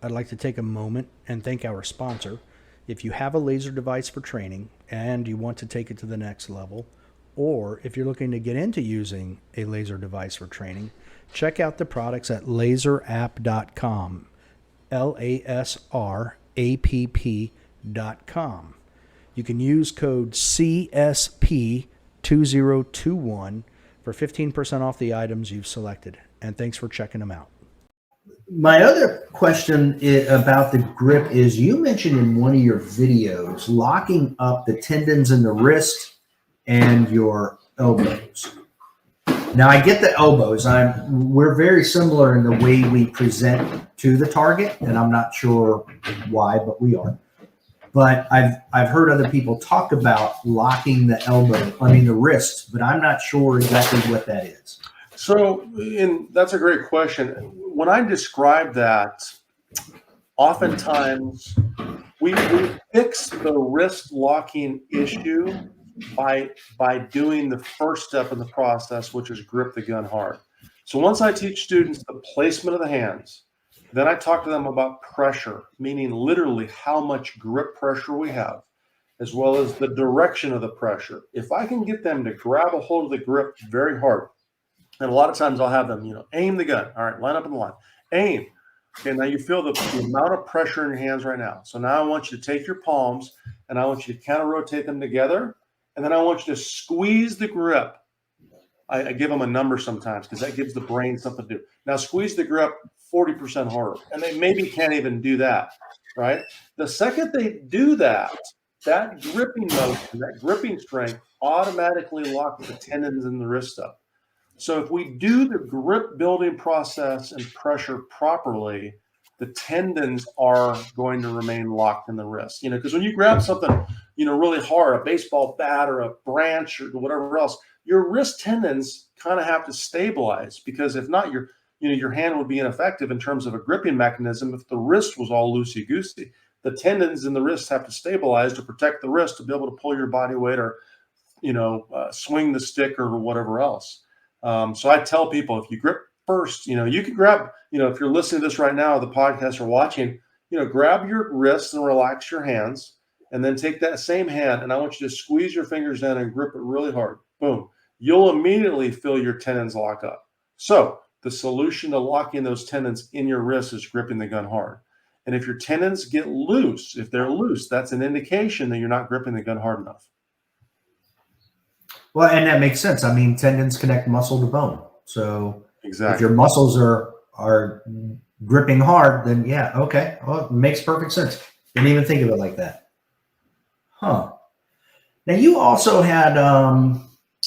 I'd like to take a moment and thank our sponsor. If you have a laser device for training and you want to take it to the next level, or if you're looking to get into using a laser device for training, check out the products at laserapp.com. LASRAPP.com. You can use code CSP2021 for 15% off the items you've selected. And thanks for checking them out. My other question about the grip is you mentioned in one of your videos locking up the tendons in the wrist and your elbows. Now I get the elbows. We're very similar in the way we present to the target, and I'm not sure why, but we are. But I've heard other people talk about locking the wrist, but I'm not sure exactly what that is. So, that's a great question. When I describe that, oftentimes we fix the wrist locking issue by doing the first step in the process, which is grip the gun hard. So once I teach students the placement of the hands, then I talk to them about pressure, meaning literally how much grip pressure we have, as well as the direction of the pressure. If I can get them to grab a hold of the grip very hard, and a lot of times I'll have them, aim the gun. All right, line up in the line. Aim. Okay, now you feel the amount of pressure in your hands right now. So now I want you to take your palms and I want you to counter rotate them together. And then I want you to squeeze the grip. I give them a number sometimes because that gives the brain something to do. Now squeeze the grip 40% harder. And they maybe can't even do that, right? The second they do that, that gripping motion, that gripping strength automatically locks the tendons in the wrist up. So if we do the grip building process and pressure properly, the tendons are going to remain locked in the wrist. Because when you grab something, really hard, a baseball bat or a branch or whatever else, your wrist tendons kind of have to stabilize, because if not, your hand would be ineffective in terms of a gripping mechanism if the wrist was all loosey-goosey. The tendons in the wrist have to stabilize to protect the wrist to be able to pull your body weight or, swing the stick or whatever else. So I tell people, if you grip first, you can grab, if you're listening to this right now, the podcast or watching, grab your wrists and relax your hands, and then take that same hand and I want you to squeeze your fingers down and grip it really hard. Boom. You'll immediately feel your tendons lock up. So the solution to locking those tendons in your wrist is gripping the gun hard. And if your tendons get loose, if they're loose, that's an indication that you're not gripping the gun hard enough. Well, and that makes sense. I mean, tendons connect muscle to bone. So exactly. If your muscles are gripping hard, then yeah, okay. Well, it makes perfect sense. Didn't even think of it like that. Huh. Now you also had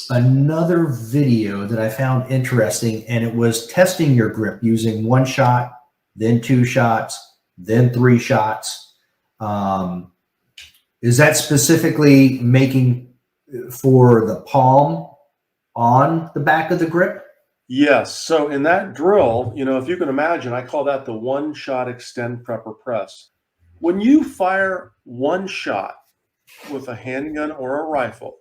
another video that I found interesting, and it was testing your grip using one shot, then two shots, then three shots. Is that specifically making for the palm on the back of the grip? Yes. So in that drill, if you can imagine, I call that the one shot extend prepper press. When you fire one shot with a handgun or a rifle,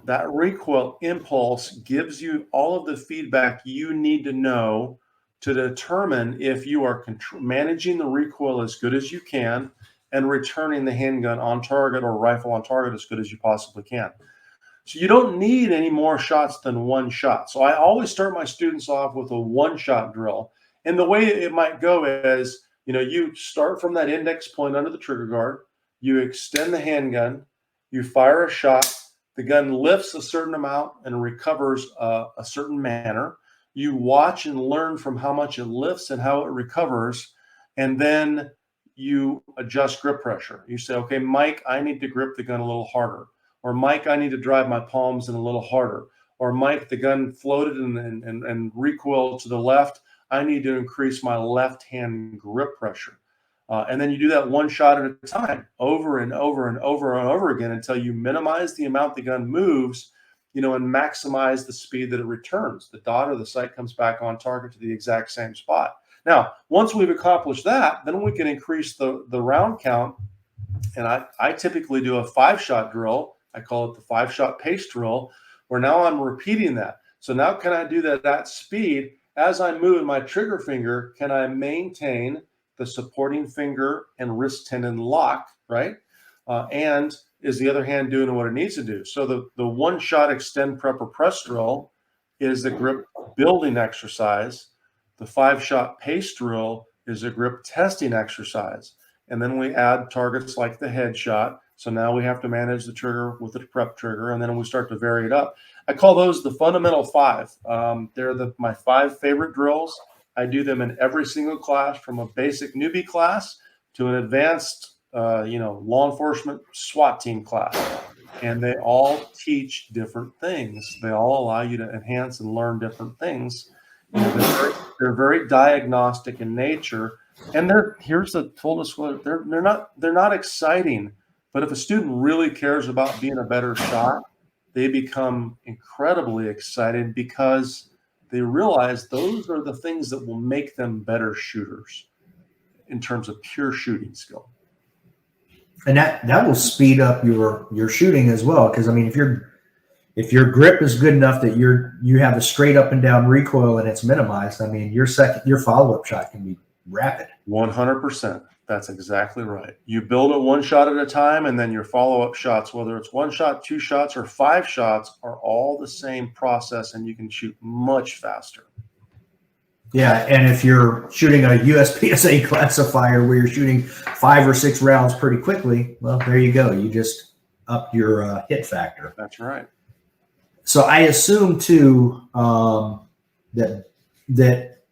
that recoil impulse gives you all of the feedback you need to know to determine if you are managing the recoil as good as you can and returning the handgun on target or rifle on target as good as you possibly can. So you don't need any more shots than one shot. So I always start my students off with a one-shot drill. And the way it might go is, you start from that index point under the trigger guard, you extend the handgun, you fire a shot, the gun lifts a certain amount and recovers a certain manner. You watch and learn from how much it lifts and how it recovers, and then you adjust grip pressure. You say, okay, Mike, I need to grip the gun a little harder. Or Mike, I need to drive my palms in a little harder. Or Mike, the gun floated and recoiled to the left. I need to increase my left hand grip pressure. And then you do that one shot at a time, over and over and over and over again, until you minimize the amount the gun moves, and maximize the speed that it returns. The dot or the sight comes back on target to the exact same spot. Now, once we've accomplished that, then we can increase the round count. And I typically do a 5-shot drill. I call it the 5-shot pace drill, where now I'm repeating that. So now can I do that at speed? As I move my trigger finger, can I maintain the supporting finger and wrist tendon lock, right? And is the other hand doing what it needs to do? So the one-shot extend, prep, or press drill is the grip building exercise. The 5-shot pace drill is a grip testing exercise. And then we add targets like the headshot. So now we have to manage the trigger with the prep trigger, and then we start to vary it up. I call those the fundamental 5. They're my 5 favorite drills. I do them in every single class, from a basic newbie class to an advanced, law enforcement SWAT team class. And they all teach different things. They all allow you to enhance and learn different things. They're very diagnostic in nature. And here's the full disclosure: they're not exciting. But if a student really cares about being a better shot, they become incredibly excited because they realize those are the things that will make them better shooters in terms of pure shooting skill. And that will speed up your shooting as well. Because I mean, if your grip is good enough that you have a straight up and down recoil and it's minimized, I mean, your follow-up shot can be rapid. 100%. That's exactly right. You build it one shot at a time, and then your follow-up shots, whether it's 1 shot, 2 shots, or 5 shots, are all the same process, and you can shoot much faster. Yeah, and if you're shooting a USPSA classifier where you're shooting 5 or 6 rounds pretty quickly, well, there you go. You just up your hit factor. That's right. So I assume too that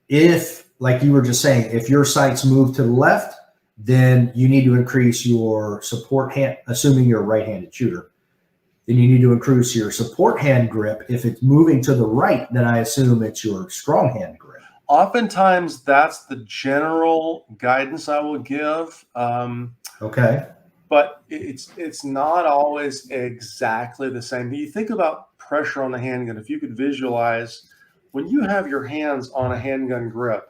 if, like you were just saying, if your sights move to the left, then you need to increase your support hand, assuming you're a right-handed shooter. Then you need to increase your support hand grip. If it's moving to the right, then I assume it's your strong hand grip. Oftentimes, that's the general guidance I will give. Okay. But it's not always exactly the same. But you think about pressure on the handgun. If you could visualize, when you have your hands on a handgun grip,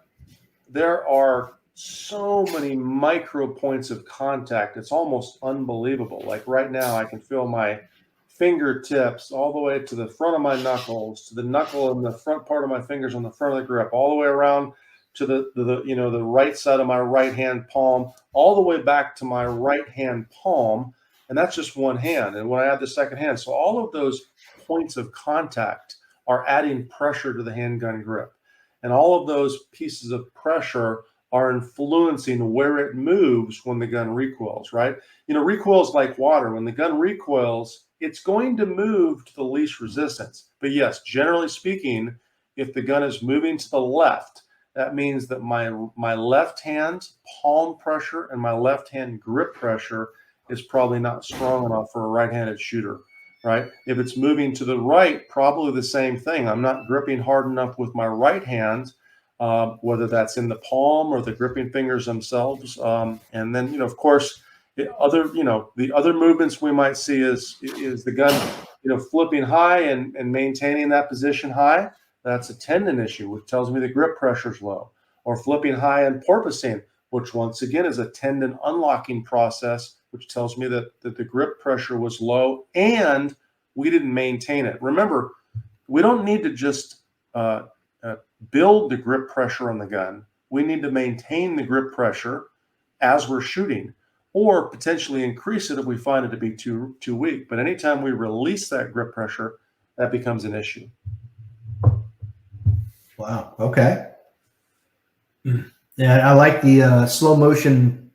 there are so many micro points of contact. It's almost unbelievable. Like right now, I can feel my fingertips all the way to the front of my knuckles, to the knuckle and the front part of my fingers on the front of the grip, all the way around to the right side of my right hand palm, all the way back to my right hand palm. And that's just one hand. And when I add the second hand, so all of those points of contact are adding pressure to the handgun grip. And all of those pieces of pressure are influencing where it moves when the gun recoils, right? Recoils like water. When the gun recoils, it's going to move to the least resistance. But yes, generally speaking, if the gun is moving to the left, that means that my left hand palm pressure and my left hand grip pressure is probably not strong enough for a right-handed shooter, right? If it's moving to the right, probably the same thing. I'm not gripping hard enough with my right hand, whether that's in the palm or the gripping fingers themselves. And then, of course, the other movements we might see is the gun, flipping high and maintaining that position high. That's a tendon issue, which tells me the grip pressure is low. Or flipping high and porpoising, which once again is a tendon unlocking process, which tells me that the grip pressure was low and we didn't maintain it. Remember, we don't need to just build the grip pressure on the gun. We need to maintain the grip pressure as we're shooting, or potentially increase it if we find it to be too weak. But anytime we release that grip pressure, that becomes an issue. Wow. Okay. Yeah, I like the slow motion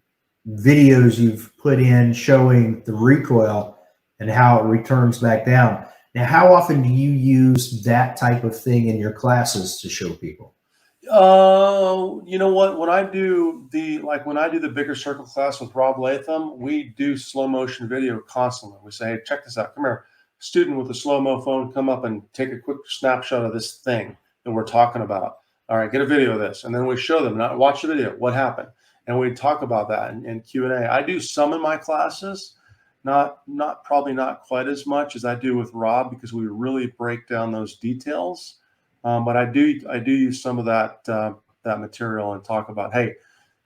videos you've put in showing the recoil and how it returns back down. Now, how often do you use that type of thing in your classes to show people? You know what? When I do the bigger circle class with Rob Latham, we do slow motion video constantly. We say, hey, check this out. Come here, student with a slow-mo phone, come up and take a quick snapshot of this thing that we're talking about. All right, get a video of this. And then we show them, watch the video, what happened? And we talk about that in Q&A. I do some in my classes, probably not quite as much as I do with Rob, because we really break down those details. But I do use some of that material and talk about, hey,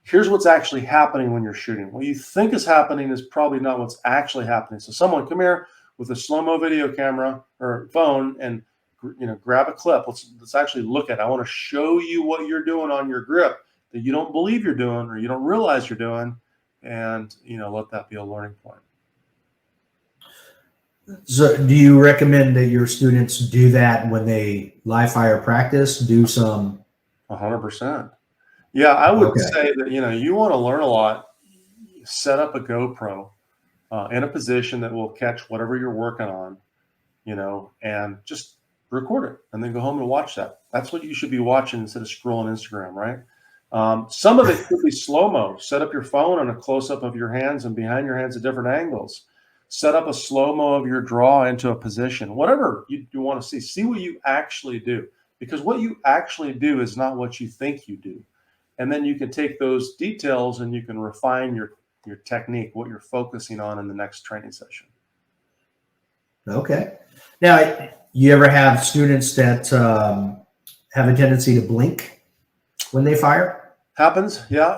here's what's actually happening when you're shooting. What you think is happening is probably not what's actually happening. So someone come here with a slow-mo video camera or phone and grab a clip. Let's actually look at it. I want to show you what you're doing on your grip that you don't believe you're doing or you don't realize you're doing, and let that be a learning point. So do you recommend that your students do that when they live fire practice? Do some 100%. Yeah, I would Okay. say that you want to learn a lot. Set up a GoPro in a position that will catch whatever you're working on, and just record it, and then go home and watch that. That's what you should be watching instead of scrolling Instagram, right? Some of it could be slow-mo. Set up your phone on a close-up of your hands and behind your hands at different angles. Set up a slow-mo of your draw into a position. Whatever you want to see. See what you actually do. Because what you actually do is not what you think you do. And then you can take those details and you can refine your technique, what you're focusing on in the next training session. Okay. Now, you ever have students that have a tendency to blink when they fire? Happens, yeah.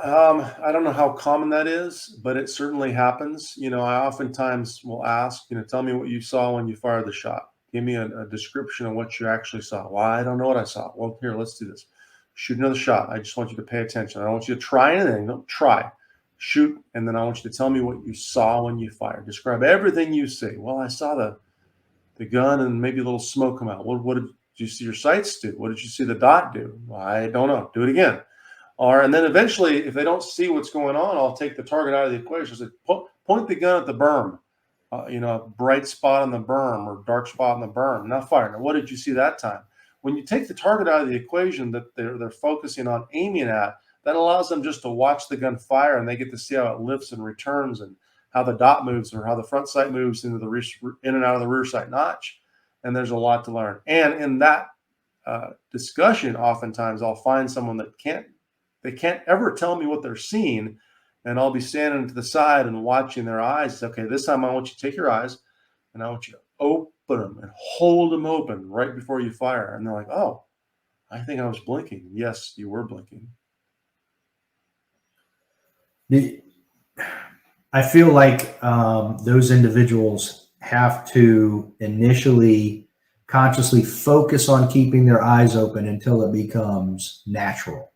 I don't know how common that is, but it certainly happens. I oftentimes will ask, tell me what you saw when you fired the shot. Give me a description of what you actually saw. Well, I don't know what I saw. Well, here, let's do this. Shoot another shot. I just want you to pay attention. I don't want you to try anything. Don't try. Shoot, and then I want you to tell me what you saw when you fired. Describe everything you see. Well, I saw the gun and maybe a little smoke come out. What did you see your sights do? What did you see the dot do? Well, I don't know. Do it again. And then eventually, if they don't see what's going on, I'll take the target out of the equation. I say, point the gun at the berm, a bright spot on the berm or dark spot on the berm. Now fire. Now, what did you see that time? When you take the target out of the equation that they're focusing on aiming at, that allows them just to watch the gun fire, and they get to see how it lifts and returns and how the dot moves or how the front sight moves into in and out of the rear sight notch. And there's a lot to learn. And in that discussion, oftentimes I'll find someone that can't ever tell me what they're seeing, and I'll be standing to the side and watching their eyes. Okay, this time I want you to take your eyes and I want you to open them and hold them open right before you fire. And they're like, oh, I think I was blinking. Yes, you were blinking. I feel like those individuals have to initially consciously focus on keeping their eyes open until it becomes natural.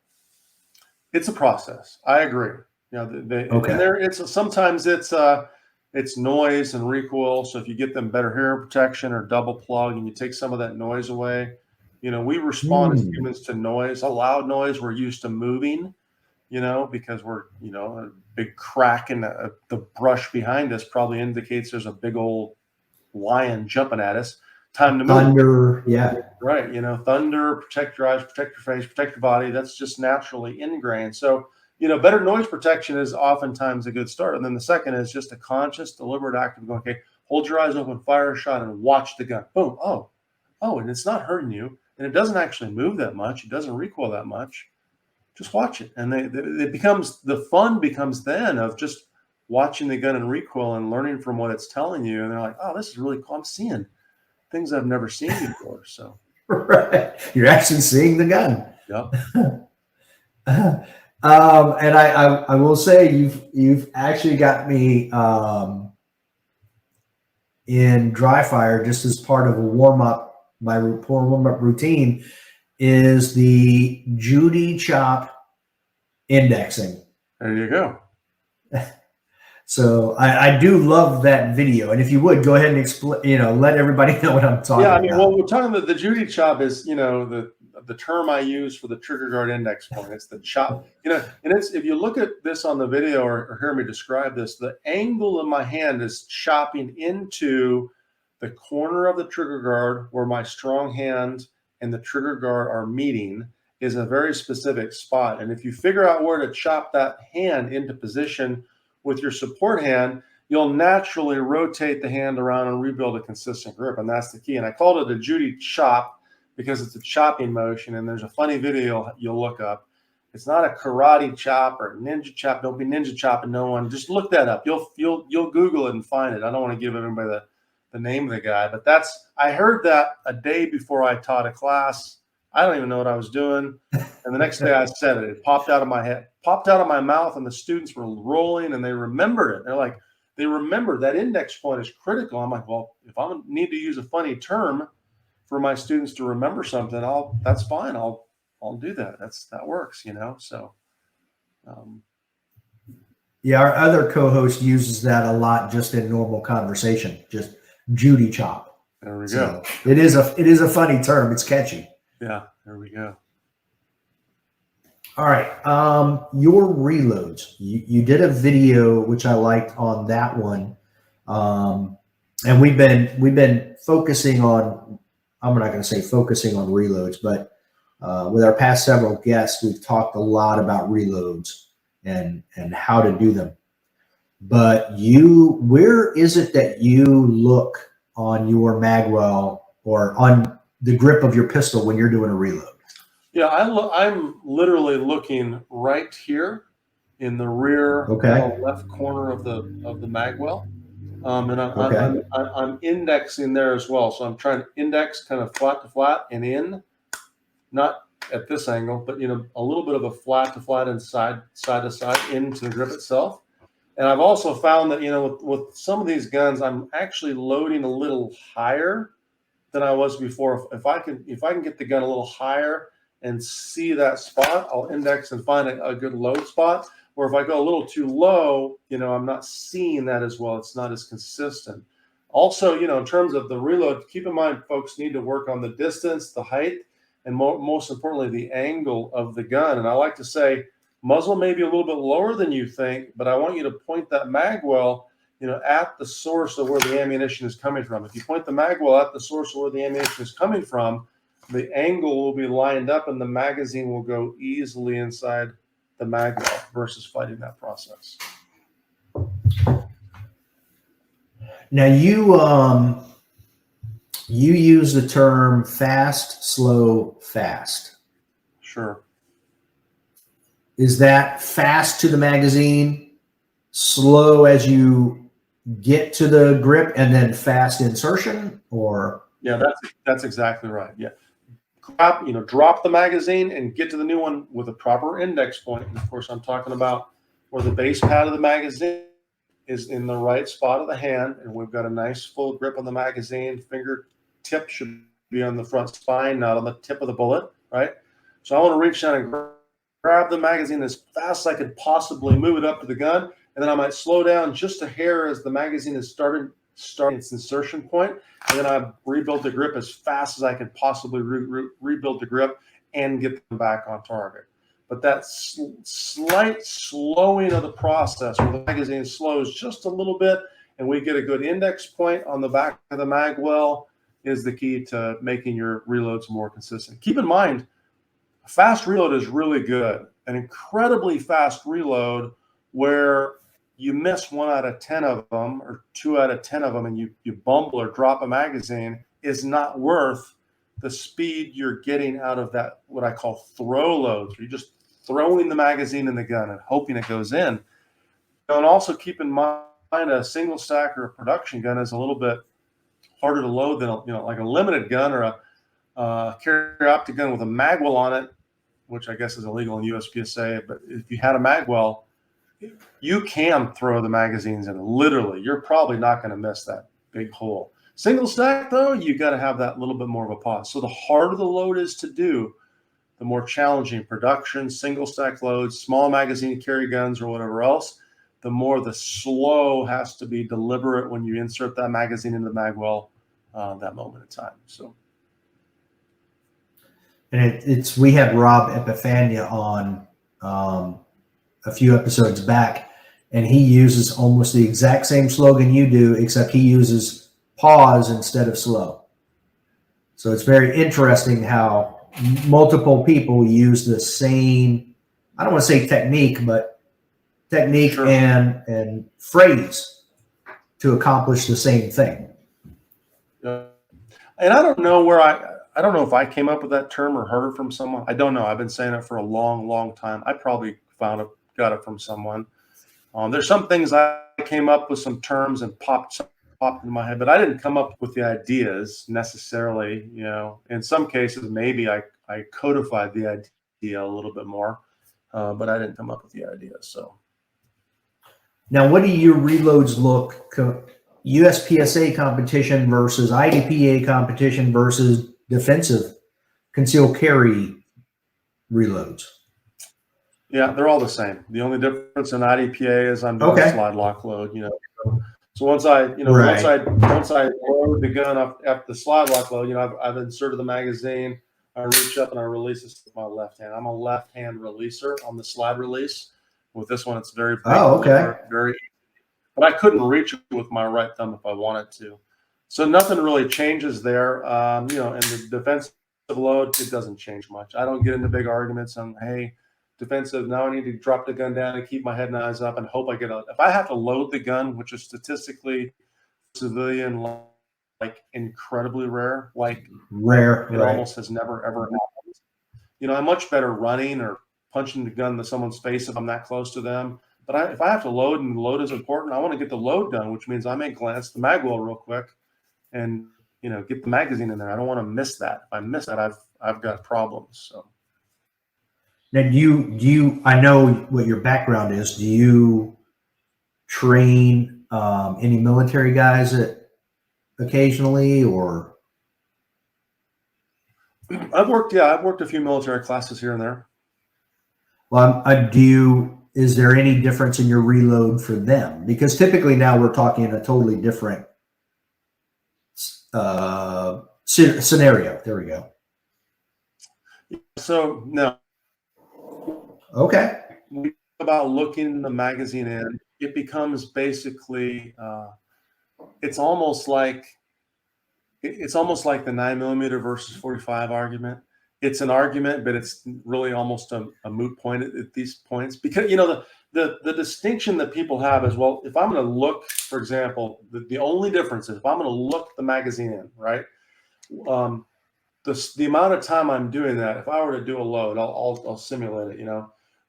It's a process. I agree. Okay. And sometimes it's noise and recoil. So if you get them better hearing protection or double plug and you take some of that noise away, we respond as humans to noise. A loud noise, we're used to moving, because we're, a big crack in the brush behind us probably indicates there's a big old lion jumping at us. Time to move. Thunder, yeah. Right. Thunder, protect your eyes, protect your face, protect your body. That's just naturally ingrained. So, better noise protection is oftentimes a good start. And then the second is just a conscious, deliberate act of going, okay, hold your eyes open, fire a shot, and watch the gun. Boom. Oh, and it's not hurting you. And it doesn't actually move that much. It doesn't recoil that much. Just watch it. And the fun becomes then of just watching the gun and recoil and learning from what it's telling you. And they're like, oh, this is really cool. I'm seeing things I've never seen before. So right, you're actually seeing the gun. Yep. And I will say you've actually got me in dry fire just as part of a warm up. My warm up routine is the Judy Chop indexing. There you go. So I do love that video, and if you would go ahead and explain, let everybody know what I'm talking about. Yeah, well, we're talking about the Judy Chop is, the term I use for the trigger guard index point. It's the chop, and it's, if you look at this on the video or hear me describe this, the angle of my hand is chopping into the corner of the trigger guard where my strong hand and the trigger guard are meeting is a very specific spot. And if you figure out where to chop that hand into position with your support hand, you'll naturally rotate the hand around and rebuild a consistent grip. And that's the key. And I called it a Judy Chop because it's a chopping motion. And there's a funny video you'll look up. It's not a karate chop or ninja chop. Don't be ninja chopping no one. Just look that up. You'll Google it and find it. I don't want to give everybody the name of the guy, but I heard that a day before I taught a class. I don't even know what I was doing. And the next day I said it. It popped out of my head, popped out of my mouth, and the students were rolling and they remembered it. They're like, they remember that index point is critical. I'm like, well, if I need to use a funny term for my students to remember something, that's fine. I'll do that. That works, So Yeah, our other co-host uses that a lot just in normal conversation, just Judy Chop. There we So go. it is a funny term. It's catchy. Yeah, there we go. All right. Your reloads. You did a video which I liked on that one. And we've been focusing on, I'm not going to say focusing on reloads, but with our past several guests, we've talked a lot about reloads and how to do them. But where is it that you look on your magwell or on the grip of your pistol when you're doing a reload? Yeah, I'm literally looking right here in the rear left corner of the magwell, and I'm indexing there as well. So I'm trying to index kind of flat to flat and in, not at this angle, but a little bit of a flat to flat and side to side into the grip itself. And I've also found that with some of these guns, I'm actually loading a little higher than I was before. If I can get the gun a little higher and see that spot, I'll index and find a good load spot. Or if I go a little too low, I'm not seeing that as well. It's not as consistent. Also, in terms of the reload, keep in mind, folks need to work on the distance, the height, and most importantly, the angle of the gun. And I like to say, muzzle may be a little bit lower than you think, but I want you to point that magwell, at the source of where the ammunition is coming from. If you point the magwell at the source of where the ammunition is coming from, the angle will be lined up and the magazine will go easily inside the magwell versus fighting that process. Now you use the term fast, slow, fast. Sure. Is that fast to the magazine, slow as you get to the grip, and then fast insertion? Or yeah, that's exactly right. Yeah, drop the magazine and get to the new one with a proper index point. And of course, I'm talking about where the base pad of the magazine is in the right spot of the hand, and we've got a nice full grip on the magazine. Fingertip should be on the front spine, not on the tip of the bullet, right? So I want to reach down and grab the magazine as fast as I could possibly, move it up to the gun, and then I might slow down just a hair as the magazine is starting its insertion point, and then I rebuild the grip as fast as I could possibly rebuild the grip and get them back on target. But that slight slowing of the process where the magazine slows just a little bit and we get a good index point on the back of the magwell is the key to making your reloads more consistent. Keep in mind, a fast reload is really good. An incredibly fast reload where you miss 1 out of 10 of them or 2 out of 10 of them and you bumble or drop a magazine is not worth the speed you're getting out of that, what I call throw loads. You're just throwing the magazine in the gun and hoping it goes in. And also keep in mind, a single stack or a production gun is a little bit harder to load than like a limited gun or a carry optic gun with a magwell on it, which I guess is illegal in USPSA. But if you had a magwell, you can throw the magazines in. Literally, you're probably not going to miss that big hole. Single stack, though, you got to have that little bit more of a pause. So the harder the load is to do, the more challenging production, single stack loads, small magazine carry guns, or whatever else, the more the slow has to be deliberate when you insert that magazine into the magwell that moment in time. So. And we had Rob Epifania on a few episodes back, and he uses almost the exact same slogan you do, except he uses pause instead of slow. So it's very interesting how multiple people use the same, I don't want to say technique, but technique sure. and phrase to accomplish the same thing. And I don't know where I don't know if I came up with that term or heard it from someone. I don't know. I've been saying it for a long, long time. I probably got it from someone. There's some things I came up with, some terms and popped into my head, but I didn't come up with the ideas necessarily. In some cases, maybe I codified the idea a little bit more, but I didn't come up with the idea. So now, what do your reloads look? USPSA competition versus IDPA competition versus defensive concealed carry reloads? Yeah, they're all the same. The only difference in IDPA is I'm doing a slide lock load, So once I load the gun up at the slide lock load, I've inserted the magazine. I reach up and I release this with my left hand. I'm a left-hand releaser on the slide release. With this one, it's very big, very. But I couldn't reach it with my right thumb if I wanted to. So nothing really changes there. And the defensive load, it doesn't change much. I don't get into big arguments on, hey, defensive, now I need to drop the gun down and keep my head and eyes up and hope I get out. If I have to load the gun, which is statistically civilian, like incredibly rare, it almost has never, ever happened. I'm much better running or punching the gun to someone's face if I'm that close to them. But if I have to load, and load is important, I want to get the load done, which means I may glance the mag well real quick and, get the magazine in there. I don't want to miss that. If I miss that, I've got problems. So. Now, do you? I know what your background is. Do you train any military guys occasionally, or? I've worked a few military classes here and there. Well, is there any difference in your reload for them? Because typically now we're talking a totally different scenario. There we go. So no. Okay. About looking the magazine in, it becomes basically it's almost like the 9mm versus 45 argument. It's an argument, but it's really almost a moot point at these points, because the distinction that people have is, well, if I'm going to look, for example, the only difference is if I'm going to look the magazine in, right? The amount of time I'm doing that, if I were to do a load, I'll simulate it.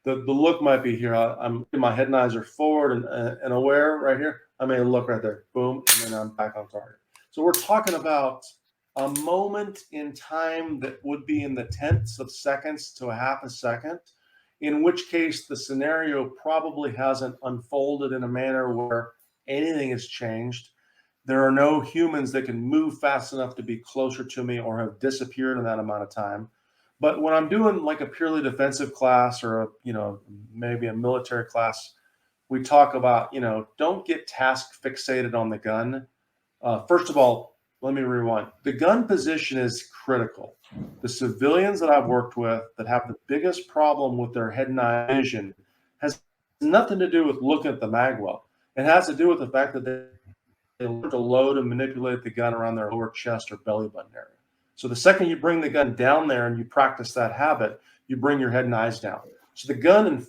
The look might be here. My head and eyes are forward and aware right here. I may look right there, boom, and then I'm back on target. So we're talking about a moment in time that would be in the tenths of seconds to a half a second, in which case the scenario probably hasn't unfolded in a manner where anything has changed. There are no humans that can move fast enough to be closer to me or have disappeared in that amount of time. But when I'm doing like a purely defensive class or maybe a military class, we talk about, don't get task fixated on the gun. First of all, let me rewind. The gun position is critical. The civilians that I've worked with that have the biggest problem with their head and eye vision has nothing to do with looking at the mag well. It has to do with the fact that they learn to load and manipulate the gun around their lower chest or belly button area. So the second you bring the gun down there and you practice that habit, you bring your head and eyes down. So the gun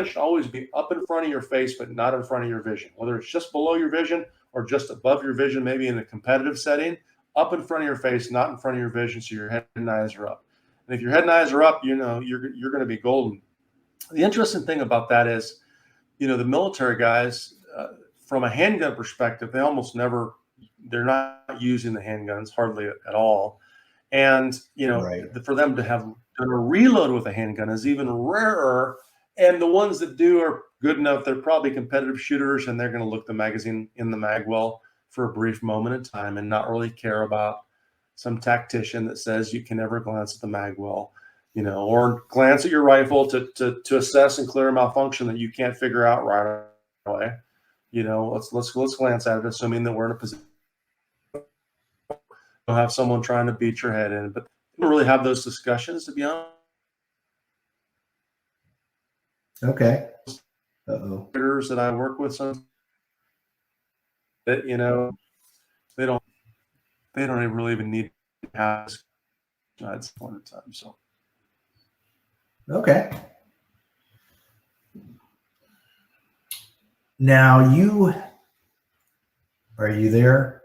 should always be up in front of your face, but not in front of your vision. Whether it's just below your vision or just above your vision, maybe in a competitive setting, up in front of your face, not in front of your vision, so your head and eyes are up. And if your head and eyes are up, you're going to be golden. The interesting thing about that is, the military guys, from a handgun perspective, they're not using the handguns hardly at all. And, for them to have done a reload with a handgun is even rarer. And the ones that do are good enough. They're probably competitive shooters, and they're going to look the magazine in the mag well for a brief moment in time and not really care about some tactician that says you can never glance at the mag well, or glance at your rifle to assess and clear a malfunction that you can't figure out right away. Let's glance at it, assuming that we're in a position. You'll have someone trying to beat your head in, but we don't really have those discussions, to be honest. Okay. Uh-oh. That I work with, some that they don't even need to have at this point in time. So. Okay. Now are you there?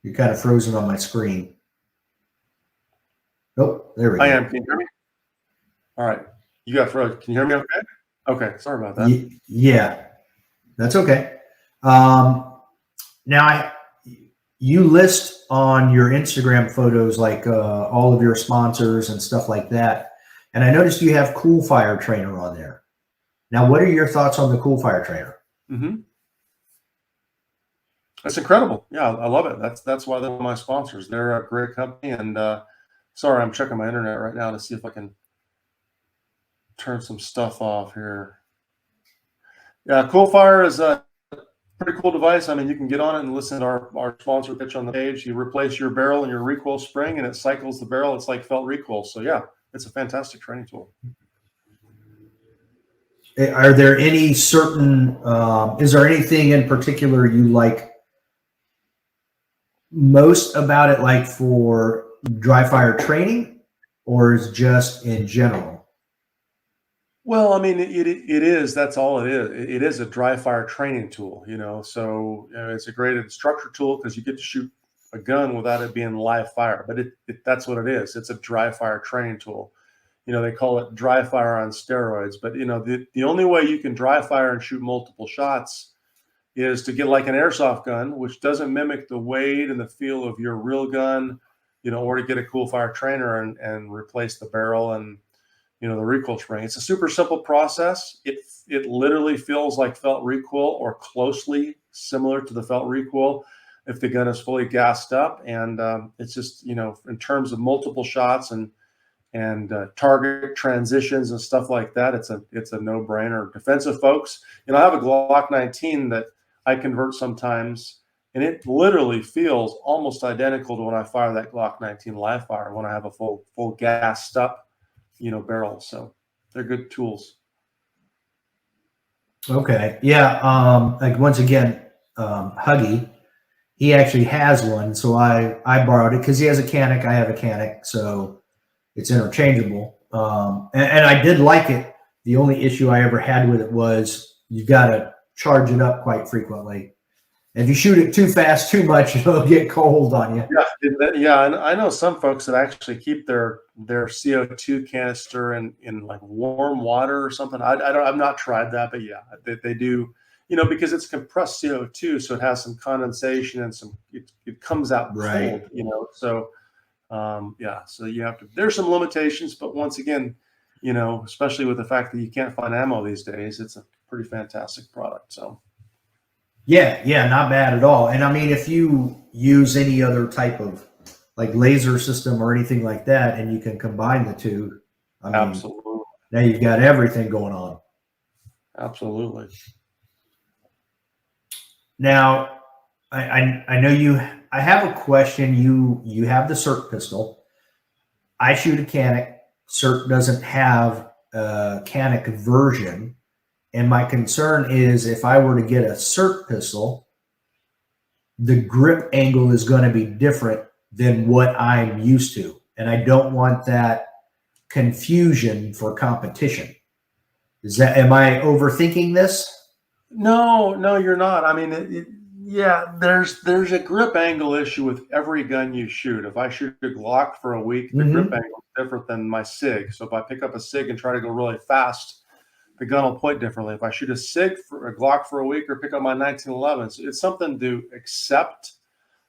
You're kind of frozen on my screen. Oh, there we go. I am. Can you hear me? All right. You got frozen. Can you hear me okay? Okay. Sorry about that. Yeah, that's okay. Now you list on your Instagram photos like all of your sponsors and stuff like that. And I noticed you have Cool Fire Trainer on there. Now, what are your thoughts on the Cool Fire Trainer? Mm-hmm. That's incredible. Yeah, I love it. That's why they're my sponsors. They're a great company. And sorry, I'm checking my internet right now to see if I can turn some stuff off here. Yeah, Coolfire is a pretty cool device. I mean, you can get on it and listen to our sponsor pitch on the page. You replace your barrel and your recoil spring, and it cycles the barrel. It's like felt recoil. So yeah, it's a fantastic training tool. Are there any certain, is there anything in particular you like most about it, like for dry fire training, or is just in general? Well, I mean, it is. That's all it is. It is a dry fire training tool, you know. So it's a great instructor tool because you get to shoot a gun without it being live fire. But that's what it is. It's a dry fire training tool. You know, they call it dry fire on steroids. But you know, the only way you can dry fire and shoot multiple shots is to get like an airsoft gun, which doesn't mimic the weight and the feel of your real gun, you know, or to get a cool fire trainer and replace the barrel and, you know, the recoil spring. It's a super simple process. It literally feels like felt recoil or closely similar to the felt recoil if the gun is fully gassed up. And it's just, you know, in terms of multiple shots and target transitions and stuff like that, it's a no-brainer. Defensive folks, you know, I have a Glock 19 that I convert sometimes, and it literally feels almost identical to when I fire that Glock 19 live fire when I have a full gassed up, you know, barrel. So they're good tools. Okay. Yeah. Like once again, Huggy, he actually has one. So I borrowed it because he has a Canic. I have a Canic. So it's interchangeable. And I did like it. The only issue I ever had with it was you got to charge it up quite frequently. If you shoot it too fast, too much, it'll get cold on you. Yeah, and I know some folks that actually keep their CO2 canister in like warm water or something. I've not tried that, but yeah, they do. You know, because it's compressed CO2, so it has some condensation and it comes out Right. cold. You know, so yeah, so you have to. There's some limitations, but once again, you know, especially with the fact that you can't find ammo these days, it's a pretty fantastic product. So. Yeah, not bad at all. And I mean, if you use any other type of like laser system or anything like that, and you can combine the two, I mean, Absolutely. now you've got everything going on. Absolutely. Now, I know I have a question. You have the CERT pistol. I shoot a Canic. CERT doesn't have a Canic version. And my concern is if I were to get a CERT pistol, the grip angle is going to be different than what I'm used to. And I don't want that confusion for competition. Am I overthinking this? No, you're not. I mean, yeah, there's a grip angle issue with every gun you shoot. If I shoot a Glock for a week, the grip angle is different than my SIG. So if I pick up a SIG and try to go really fast, the gun will point differently. If I shoot a SIG for a Glock for a week or pick up my 1911, so it's something to accept.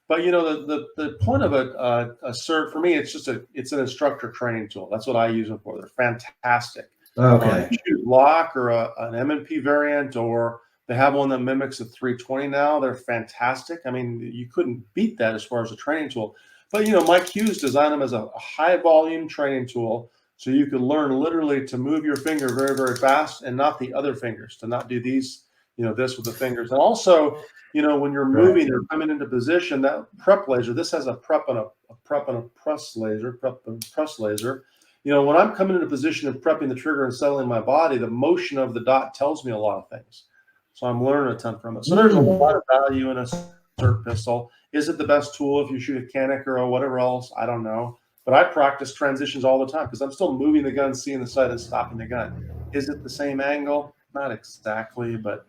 But you know, the point of a CERT for me, it's an instructor training tool. That's what I use them for. They're fantastic. Okay. You shoot Glock or an M&P variant, or they have one that mimics a 320 now. They're fantastic. I mean, you couldn't beat that as far as a training tool. But you know, Mike Hughes designed them as a high volume training tool. So you can learn literally to move your finger very, very fast and not the other fingers, to not do these, you know, this with the fingers. And also, you know, when you're moving or coming into position, that prep laser, this has a prep and a press laser, You know, when I'm coming into position and prepping the trigger and settling my body, the motion of the dot tells me a lot of things. So I'm learning a ton from it. So there's a lot of value in a CERT pistol. Is it the best tool if you shoot a Canic or whatever else? I don't know. But I practice transitions all the time because I'm still moving the gun, seeing the sight, and stopping the gun. Is it the same angle? Not exactly, but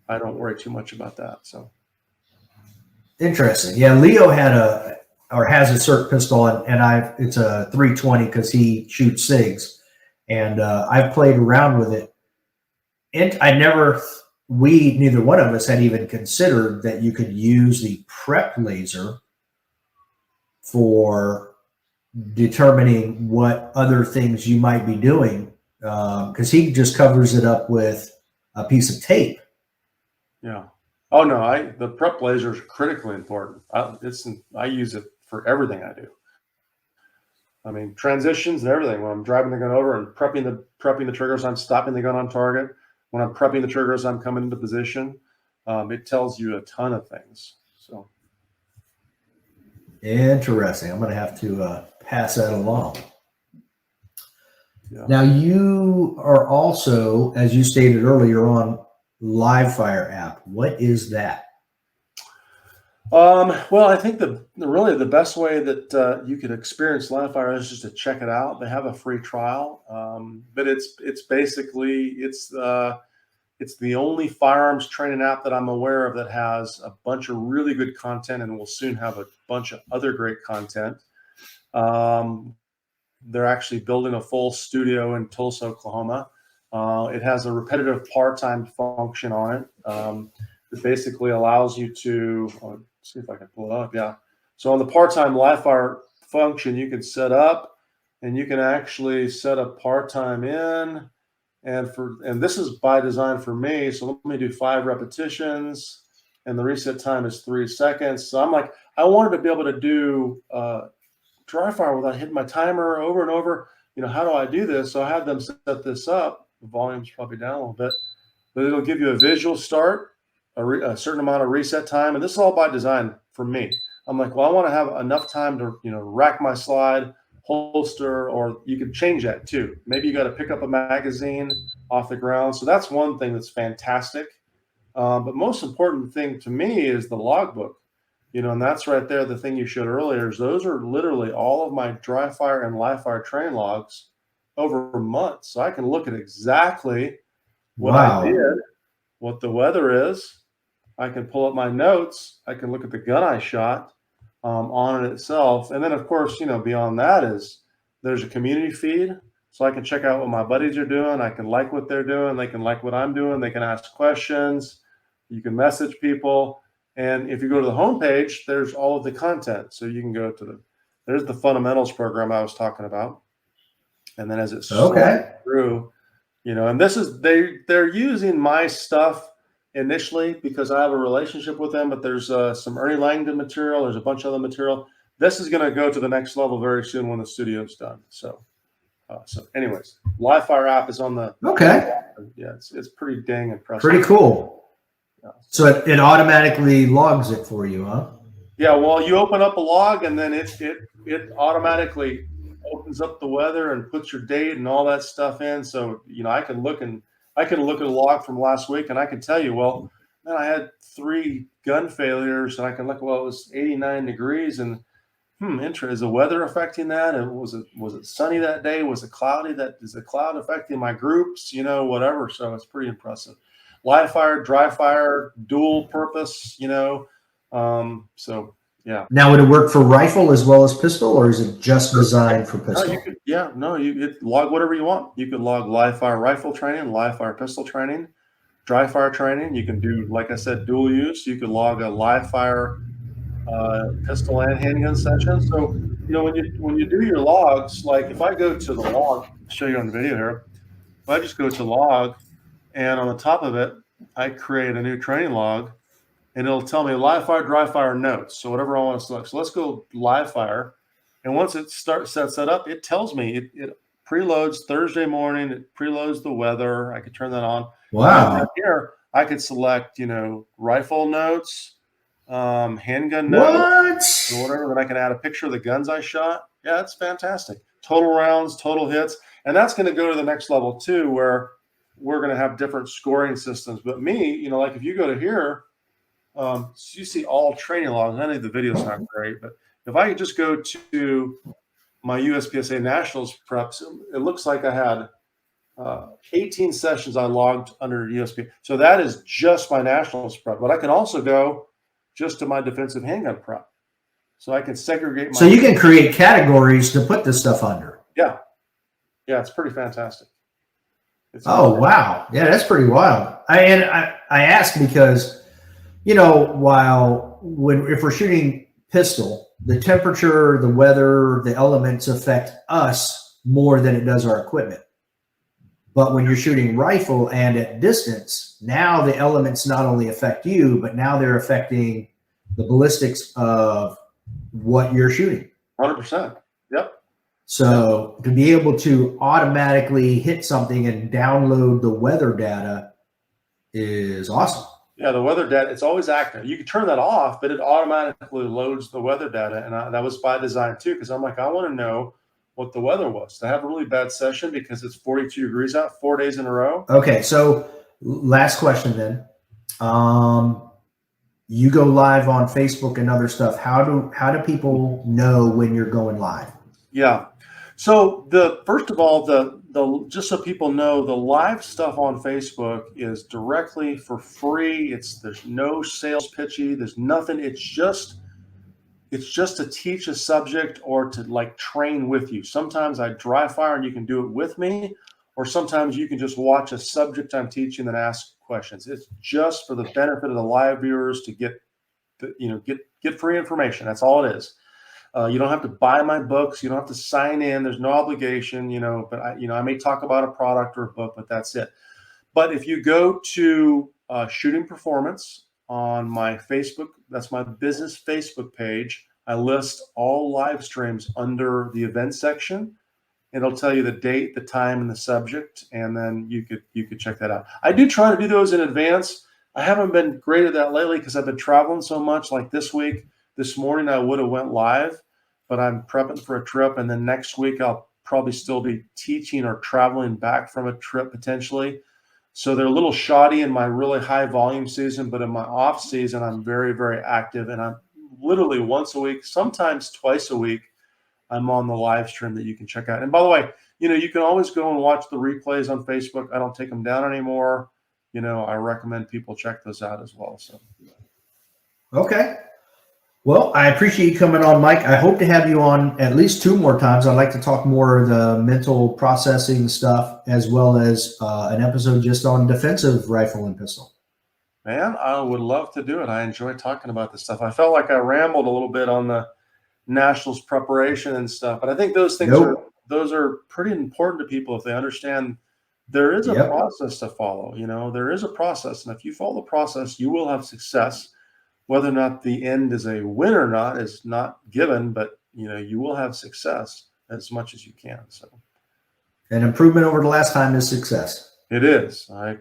I don't worry too much about that. So interesting. Yeah, Leo has a CERT pistol, and it's a 320 because he shoots SIGs, and I've played around with it. And neither one of us had even considered that you could use the prep laser for determining what other things you might be doing, because he just covers it up with a piece of tape. Yeah. Oh no, the prep laser is critically important. I use it for everything I do. I mean, transitions and everything. When I'm driving the gun over and prepping the triggers, I'm stopping the gun on target. When I'm prepping the triggers, I'm coming into position. It tells you a ton of things. So Interesting. I'm going to have to pass that along. yeah. Now, you are also, as you stated earlier, on Live Fire app. What is that? Well, I think really the best way that you could experience live fire is just to check it out. They have a free trial, but it's basically it's the only firearms training app that I'm aware of that has a bunch of really good content, and will soon have a bunch of other great content. They're actually building a full studio in Tulsa, Oklahoma. It has a repetitive par time function on it. It basically allows you to see if I can pull it up. Yeah. So on the part-time live fire function, you can set up, and you can actually set a part-time in, and this is by design for me. So let me do 5 repetitions, and the reset time is 3 seconds. So I'm like, I wanted to be able to do dry fire without hitting my timer over and over. You know, how do I do this? So I had them set this up. The volume's probably down a little bit, but it'll give you a visual start, a certain amount of reset time, and this is all by design for me. I'm like, well, I want to have enough time to, rack my slide, holster, or you could change that too. Maybe you got to pick up a magazine off the ground. So that's one thing that's fantastic. But most important thing to me is the logbook, and that's right there. The thing you showed earlier is those are literally all of my dry fire and live fire training logs over months. So I can look at exactly what I did, what the weather is. I can pull up my notes. I can look at the gun I shot on it itself. And then, of course, beyond that is there's a community feed. So I can check out what my buddies are doing. I can like what they're doing. They can like what I'm doing. They can ask questions. You can message people. And if you go to the homepage, there's all of the content. So you can go to there's the fundamentals program I was talking about. And then as it slides through, and this is, they're using my stuff initially because I have a relationship with them, but there's some Ernie Langdon material. There's a bunch of other material. This is going to go to the next level very soon when the studio's done. So anyways, Live Fire app is on the, yeah, it's pretty dang impressive. Pretty cool. Yeah. So it automatically logs it for you, huh? Yeah. Well, you open up a log, and then it automatically opens up the weather and puts your date and all that stuff in. So, I can look at a log from last week, and I can tell you, well, man, I had 3 gun failures, and I can look, well, it was 89 degrees, and interesting. Is the weather affecting that? And was it sunny that day? Was it cloudy? Is the cloud affecting my groups? Whatever. So it's pretty impressive. Live fire, dry fire, dual purpose. So yeah. Now, would it work for rifle as well as pistol, or is it just designed for pistol? You log whatever you want. You could log live fire rifle training, live fire pistol training, dry fire training. You can do, like I said, dual use. You could log a live fire pistol and handgun session. So, when you do your logs, like if I go to the log, I'll show you on the video here. If I just go to log, and on the top of it, I create a new training log, and it'll tell me live fire, dry fire notes. So whatever I want to select. So let's go live fire. And once it sets that up, it tells me it preloads Thursday morning. It preloads the weather. I could turn that on. Wow. Here I could select, rifle notes, handgun notes, or whatever. Then I can add a picture of the guns I shot. Yeah, it's fantastic. Total rounds, total hits. And that's going to go to the next level too, where we're going to have different scoring systems. But me, like if you go to here, so you see all training logs. I think the video's not great, but if I could just go to my USPSA Nationals preps, it looks like I had 18 sessions I logged under USP. So that is just my Nationals prep. But I can also go just to my defensive handgun prep. So I can segregate. So you can create categories to put this stuff under. Yeah. Yeah, it's pretty fantastic. Wow. Yeah, that's pretty wild. I ask because, if we're shooting pistol, the temperature, the weather, the elements affect us more than it does our equipment. But when you're shooting rifle and at distance, now the elements not only affect you, but now they're affecting the ballistics of what you're shooting. 100%. Yep. So to be able to automatically hit something and download the weather data is awesome. Yeah, the weather data, it's always active. You can turn that off, but it automatically loads the weather data. And that was by design too, because I'm like, I want to know what the weather was. To have a really bad session because it's 42 degrees out 4 days in a row. Okay, so last question then. You go live on Facebook and other stuff. How do people know when you're going live? Yeah. So first of all, the just so people know, the live stuff on Facebook is directly for free. There's no sales pitchy. There's nothing. It's just to teach a subject or to like train with you. Sometimes I dry fire and you can do it with me, or sometimes you can just watch a subject I'm teaching and ask questions. It's just for the benefit of the live viewers to get free information. That's all it is. You don't have to buy my books. You don't have to sign in. There's no obligation, but I may talk about a product or a book, but that's it. But if you go to Shooting Performance on my Facebook, that's my business Facebook page, I list all live streams under the event section. It'll tell you the date, the time, and the subject, and then you could check that out. I do try to do those in advance. I haven't been great at that lately because I've been traveling so much. Like this week, this morning I would have went live, but I'm prepping for a trip, and then next week I'll probably still be teaching or traveling back from a trip potentially. So they're a little shoddy in my really high volume season, but in my off season, I'm very, very active, and I'm literally once a week, sometimes twice a week, I'm on the live stream that you can check out. And by the way, you can always go and watch the replays on Facebook. I don't take them down anymore. I recommend people check those out as well. So, okay. Well, I appreciate you coming on, Mike. I hope to have you on at least 2 more times. I'd like to talk more of the mental processing stuff, as well as an episode just on defensive rifle and pistol. Man, I would love to do it. I enjoy talking about this stuff. I felt like I rambled a little bit on the Nationals preparation and stuff, but I think those things are pretty important to people if they understand there is a process to follow. There is a process, and if you follow the process, you will have success. Whether or not the end is a win or not is not given, but you will have success as much as you can. So, an improvement over the last time is success. It is. I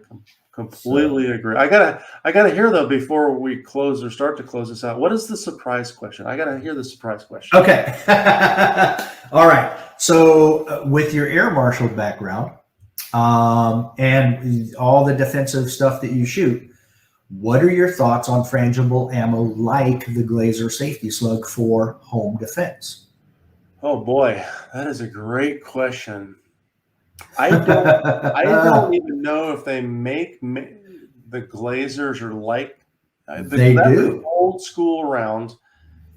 completely agree. I gotta hear though before we close or start to close this out. What is the surprise question? I gotta hear the surprise question. Okay. All right. So with your air marshal background and all the defensive stuff that you shoot, what are your thoughts on frangible ammo like the Glazer Safety Slug for home defense? Oh boy, that is a great question. I don't even know if they make the Glazers or like they do old school round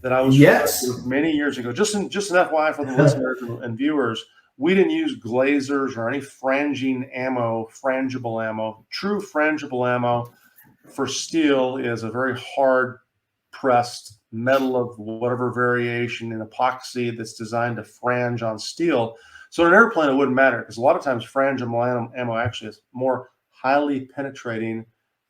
that I was with many years ago. Just an FYI for the listeners and viewers, we didn't use Glazers or any frangible ammo. True frangible ammo for steel is a very hard pressed metal of whatever variation in epoxy that's designed to frange on steel. So in an airplane, it wouldn't matter because a lot of times frangible ammo actually is more highly penetrating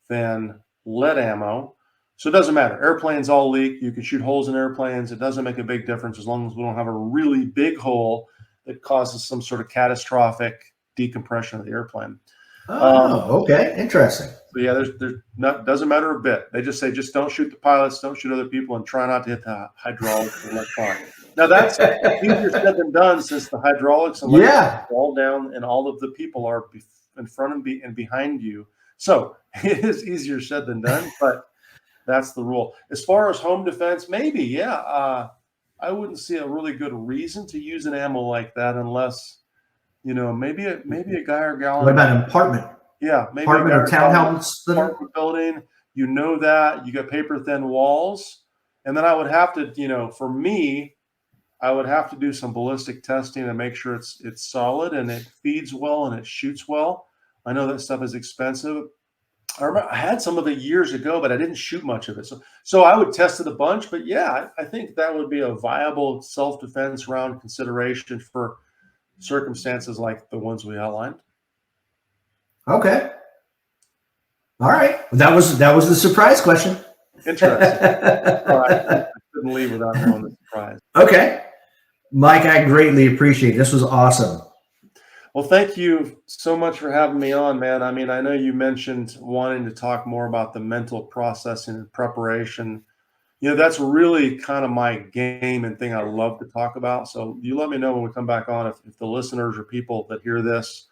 than lead ammo. So it doesn't matter. Airplanes all leak. You can shoot holes in airplanes. It doesn't make a big difference as long as we don't have a really big hole that causes some sort of catastrophic decompression of the airplane. Okay. Interesting. So yeah, doesn't matter a bit. They just say, just don't shoot the pilots, don't shoot other people, and try not to hit the hydraulics and electronics. Now that's easier said than done, since the hydraulics and electronics fall down and all of the people are in front and behind you. So it is easier said than done, but that's the rule. As far as home defense, maybe, yeah. I wouldn't see a really good reason to use an ammo like that unless, maybe a guy or gal. What about an apartment? Yeah, maybe apartment or townhouse building. That you got paper thin walls, and then I would have to, for me, I would have to do some ballistic testing and make sure it's solid and it feeds well and it shoots well. I know that stuff is expensive. I remember I had some of it years ago, but I didn't shoot much of it. So I would test it a bunch. But yeah, I think that would be a viable self-defense round consideration for circumstances like the ones we outlined. Okay. All right. That was the surprise question. Interesting. I couldn't leave without knowing the surprise. Okay. Mike, I greatly appreciate it. This was awesome. Well, thank you so much for having me on, man. I mean, I know you mentioned wanting to talk more about the mental processing and preparation. You know, that's really kind of my game and thing I love to talk about. So you let me know when we come back on if the listeners or people that hear this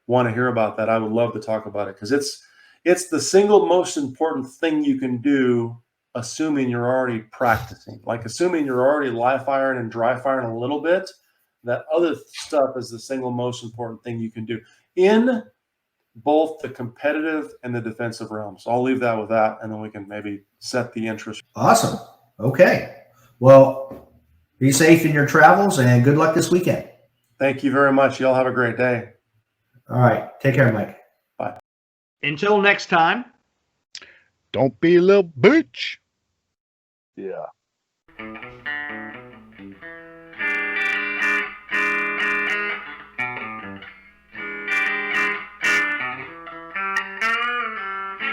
want to hear about that. I would love to talk about it because it's the single most important thing you can do, assuming you're already practicing. Like assuming you're already live firing and dry firing a little bit, that other stuff is the single most important thing you can do in both the competitive and the defensive realm. So I'll leave that with that, and then we can maybe set the interest. Awesome. Okay. Well, be safe in your travels and good luck this weekend. Thank you very much. Y'all have a great day. All right. Take care, Mike. Bye. Until next time. Don't be a little bitch. Yeah.